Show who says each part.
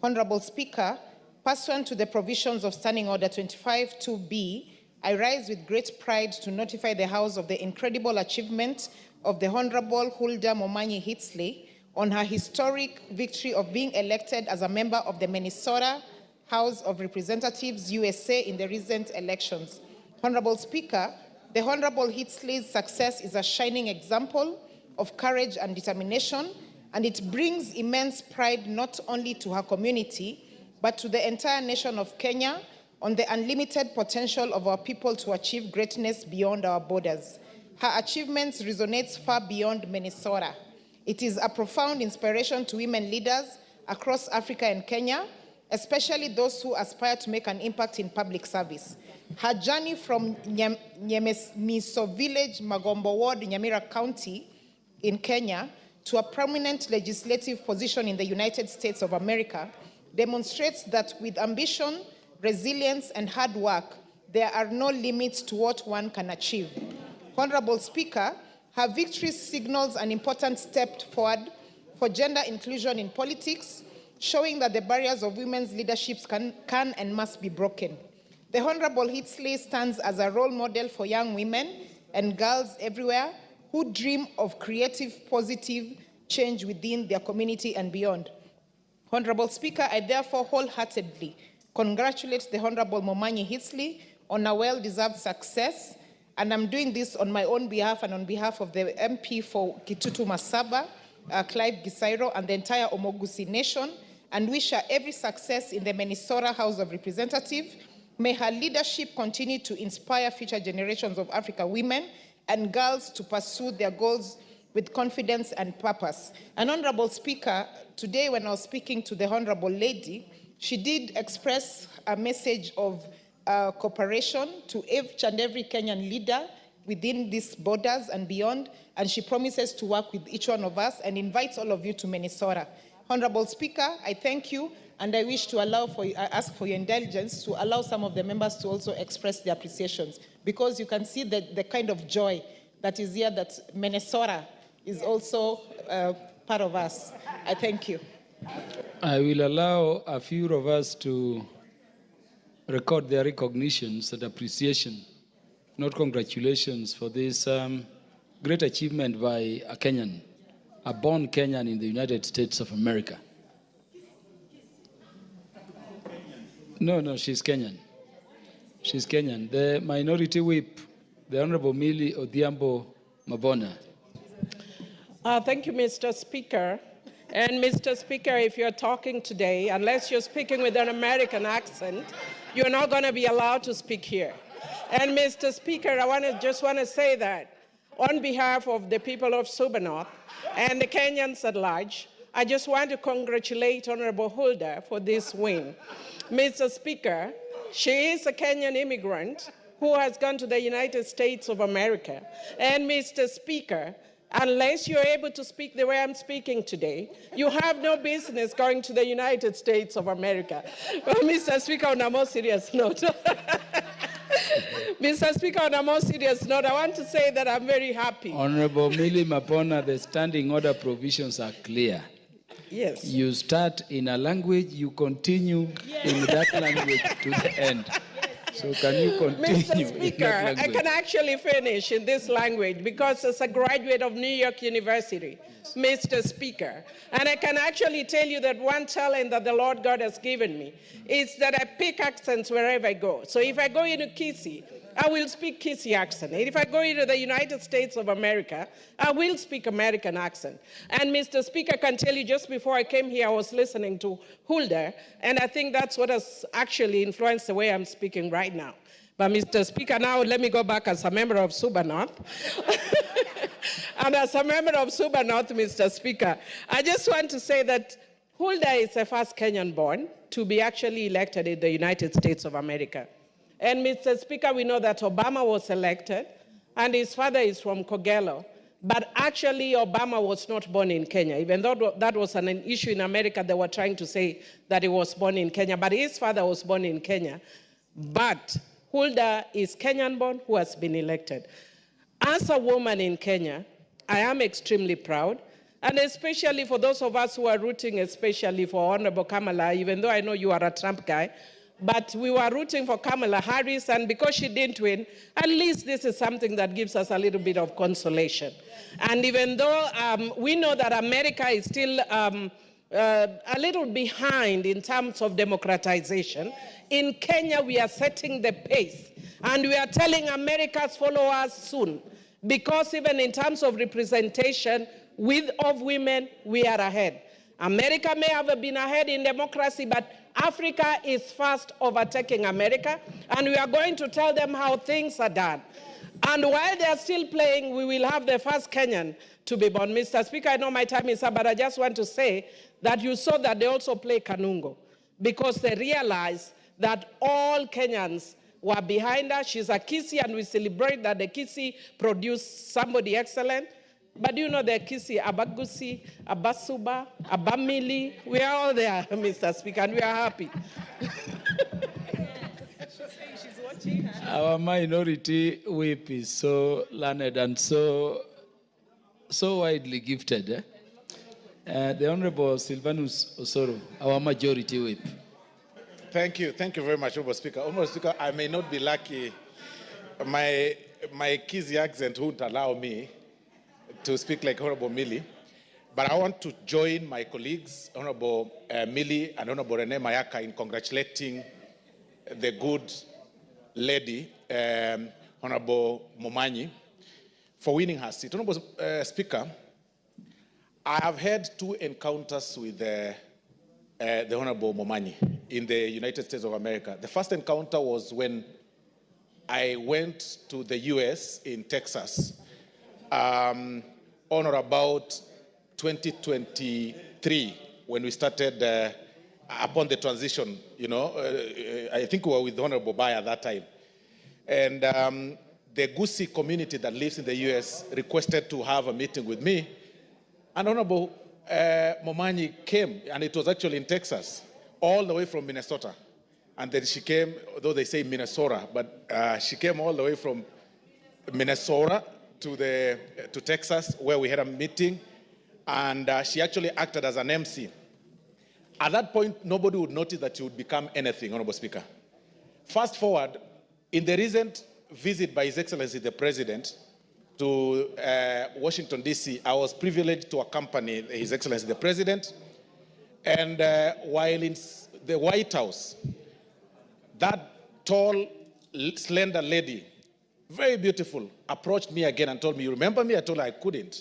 Speaker 1: Honorable Speaker, pursuant to the provisions of Standing Order 25-2B, I rise with great pride to notify the House of the incredible achievement of the Honorable Huldah Momanyi on her historic victory of being elected as a member of the Minnesota House of Representatives, USA, in the recent elections. Honorable Speaker, the Honorable Hitsley's success is a shining example of courage and determination, and it brings immense pride not only to her community, but to the entire nation of Kenya on the unlimited potential of our people to achieve greatness beyond our borders. Her achievements resonate far beyond Minnesota. It is a profound inspiration to women leaders across Africa and Kenya, especially those who aspire to make an impact in public service. Her journey from Nyemiso Village, Magombo Ward, Nyamira County in Kenya to a prominent legislative position in the United States of America demonstrates that with ambition, resilience, and hard work, there are no limits to what one can achieve. Honorable Speaker, her victory signals an important step forward for gender inclusion in politics, showing that the barriers of women's leaderships can and must be broken. The Honorable Hitsley stands as a role model for young women and girls everywhere who dream of creative, positive change within their community and beyond. Honorable Speaker, I therefore wholeheartedly congratulate the Honorable Momanyi Hitsley on a well-deserved success, and I'm doing this on my own behalf and on behalf of the MP for Kitutu Masaba, Clive Gisairo, and the entire Omogusi Nation, and wish her every success in the Minnesota House of Representatives. May her leadership continue to inspire future generations of African women and girls to pursue their goals with confidence and purpose. And Honorable Speaker, today when I was speaking to the Honorable Lady, she did express a message of cooperation to each and every Kenyan leader within these borders and beyond, and she promises to work with each one of us and invites all of you to Minnesota. Honorable Speaker, I thank you, and I wish to ask for your indulgence to allow some of the members to also express their appreciations, because you can see the kind of joy that is here, that Minnesota is also part of us. I thank you.
Speaker 2: I will allow a few of us to record their recognitions and appreciation, not congratulations, for this great achievement by a Kenyan, a born Kenyan in the United States of America. No, she's Kenyan. She's Kenyan. The Minority Whip, the Honorable MILLIE MABONA.
Speaker 3: Thank you, Mr. Speaker. And Mr. Speaker, if you're talking today, unless you're speaking with an American accent, you're not going to be allowed to speak here. And Mr. Speaker, I just want to say that on behalf of the people of Suba North and the Kenyans at large, I just want to congratulate Honorable Huldah for this win. Mr. Speaker, she is a Kenyan immigrant who has gone to the United States of America. And Mr. Speaker, unless you're able to speak the way I'm speaking today, you have no business going to the United States of America. Well, Mr. Speaker, on a more serious note, Mr. Speaker, on a more serious note, I want to say that I'm very happy.
Speaker 2: Honorable MILLIE MABONA, the standing order provisions are clear.
Speaker 3: Yes.
Speaker 2: You start in a language, you continue in that language to the end. So can you continue?
Speaker 3: Mr. Speaker, I can actually finish in this language because as a graduate of New York University, Mr. Speaker, and I can actually tell you that one talent that the Lord God has given me is that I pick accents wherever I go. So if I go into Kisii, I will speak Kisii accent. And if I go into the United States of America, I will speak American accent. And Mr. Speaker, I can tell you just before I came here, I was listening to Huldah, and I think that's what has actually influenced the way I'm speaking right now. But Mr. Speaker, now let me go back as a member of Suba North. And as a member of Suba North, Mr. Speaker, I just want to say that Huldah is the first Kenyan born to be actually elected in the United States of America. And Mr. Speaker, we know that Obama was elected, and his father is from Kogelo. But actually, Obama was not born in Kenya. Even though that was an issue in America, they were trying to say that he was born in Kenya. But his father was born in Kenya. But Huldah is Kenyan born who has been elected. As a woman in Kenya, I am extremely proud And especially for those of us who are rooting especially for Honorable Kamala, even though I know you are a Trump guy, but we were rooting for Kamala Harris, and because she didn't win, at least this is something that gives us a little bit of consolation. And even though we know that America is still a little behind in terms of democratization, in Kenya we are setting the pace, and we are telling America's followers soon, because even in terms of representation of women, we are ahead. America may have been ahead in democracy, but Africa is fast overtaking America, and we are going to tell them how things are done. And while they are still playing, we will have the first Kenyan to be born. Mr. Speaker, I know my time is up, but I just want to say that you saw that they also play Kanungo, because they realized that all Kenyans were behind her. She's a Kisii, and we celebrate that the Kisii produced somebody excellent. But you know the Kisii, Abagusi, Abasuba, MILLIE, we are all there, Mr. Speaker, and we are happy.
Speaker 2: Our minority whip is so learned and so widely gifted. The Honorable Silvanus Osoro, our majority whip.
Speaker 4: Thank you very much, Honorable Speaker. Honorable Speaker, I may not be lucky. My Kisii accent won't allow me to speak like Honorable MILLIE, but I want to join my colleagues, Honorable MILLIE and Honorable Rene Mayaka, in congratulating the good lady, Honorable Momanyi, for winning her seat. Honorable Speaker, I have had 2 encounters with the Honorable Momanyi in the United States of America. The first encounter was when I went to the US in Texas on or about 2023, when we started upon the transition, I think we were with Honorable Bai at that time. And the Gusii community that lives in the US requested to have a meeting with me. And Honorable Momanyi came, and it was actually in Texas, all the way from Minnesota. And then she came, though they say Minnesota, but she came all the way from Minnesota to Texas, where we had a meeting, and she actually acted as an MC. At that point, nobody would notice that she would become anything, Honorable Speaker. Fast forward, in the recent visit by His Excellency the President to Washington, D.C., I was privileged to accompany His Excellency the President, and while in the White House, that tall, slender lady, very beautiful, approached me again and told me, "You remember me?" I told her I couldn't.